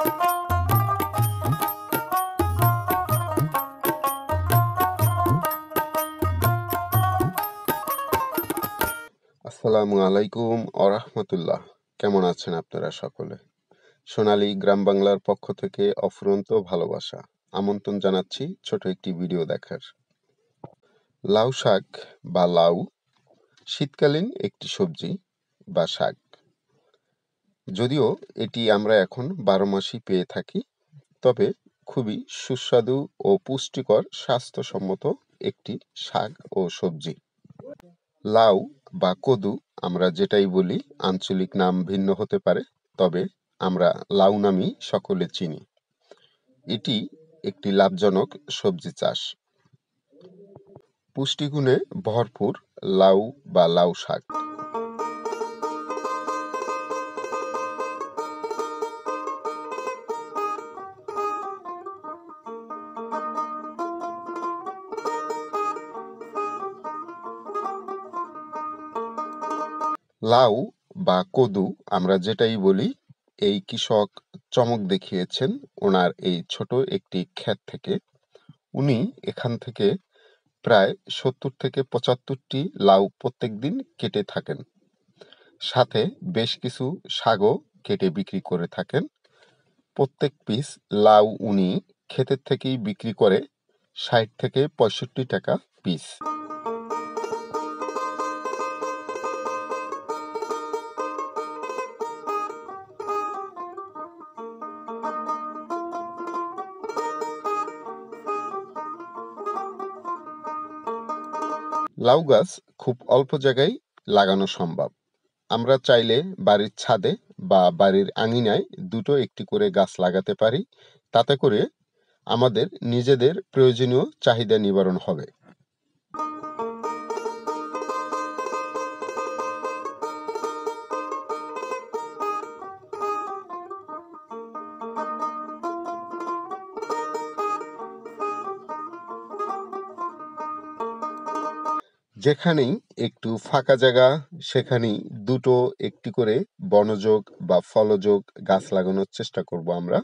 আসসালামু আলাইকুম রাহমাতুল্লাহ। কেমন আছেন আপনারা সকলে? সোনালী গ্রাম বাংলার পক্ষ থেকে অফুরন্ত ভালোবাসা। আমন্ত্রণ জানাচ্ছি ছোট একটি ভিডিও দেখার। লাউ শাক বা লাউ শীতকালীন একটি সবজি বা শাক। যদিও এটি আমরা এখন ১২ মাসই পেয়ে থাকি, তবে খুবই সুস্বাদু ও পুষ্টিকর স্বাস্থ্যসম্মত একটি শাক ও সবজি। লাউ বা কদু আমরা যেটাই বলি, আঞ্চলিক নাম ভিন্ন হতে পারে, তবে আমরা লাউ নামেই সকলে চিনি। এটি একটি লাভজনক সবজি চাষ। পুষ্টিগুণে ভরপুর লাউ বা লাউ শাক। লাউ বা কদু আমরা যেটাই বলি, এই কৃষক চমক দেখিয়েছেন ওনার এই ছোট একটি ক্ষেত থেকে। উনি এখান থেকে প্রায় ৭০ থেকে ৭৫টি লাউ প্রত্যেকদিন কেটে থাকেন। সাথে বেশ কিছু শাকও কেটে বিক্রি করে থাকেন। প্রত্যেক পিস লাউ উনি ক্ষেতের থেকেই বিক্রি করে ৬০ থেকে ৬৫ টাকা পিস। লাউ গাছ খুব অল্প জায়গায় লাগানো সম্ভব। আমরা চাইলে বাড়ির ছাদে বা বাড়ির আঙিনায় দুটো একটি করে গাছ লাগাতে পারি। তাতে করে আমাদের নিজেদের প্রয়োজনীয় চাহিদা নিবারণ হবে। যেখানেই একটু ফাঁকা জায়গা, সেখানেই দুটো একটি করে বনযোগ বা ফলযোগ গাছ লাগানোর চেষ্টা করব আমরা।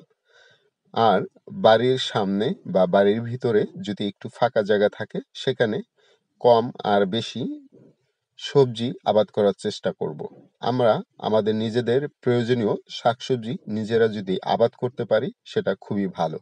আর বাড়ির সামনে বা বাড়ির ভিতরে যদি একটু ফাঁকা জায়গা থাকে, সেখানে কম আর বেশি সবজি আবাদ করার চেষ্টা করব। আমরা আমাদের নিজেদের প্রয়োজনীয় শাকসবজি নিজেরা যদি আবাদ করতে পারি, সেটা খুবই ভালো।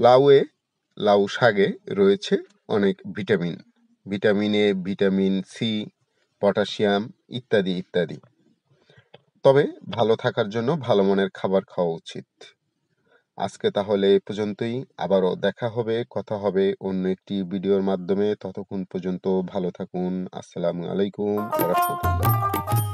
লাউয়ে লাউ শাকে রয়েছে অনেক vitamin. Vitamin A, vitamin C, potassium ইত্যাদি ইত্যাদি। তবে ভালো থাকার জন্য ভালো মানের খাবার খাওয়া উচিত। আজকে তাহলে এ পর্যন্তই। আবারও দেখা হবে, কথা হবে অন্য একটি ভিডিওর মাধ্যমে। ততক্ষণ পর্যন্ত ভালো থাকুন। আসসালামু আলাইকুম ওয়া রাহমাতুল্লাহ।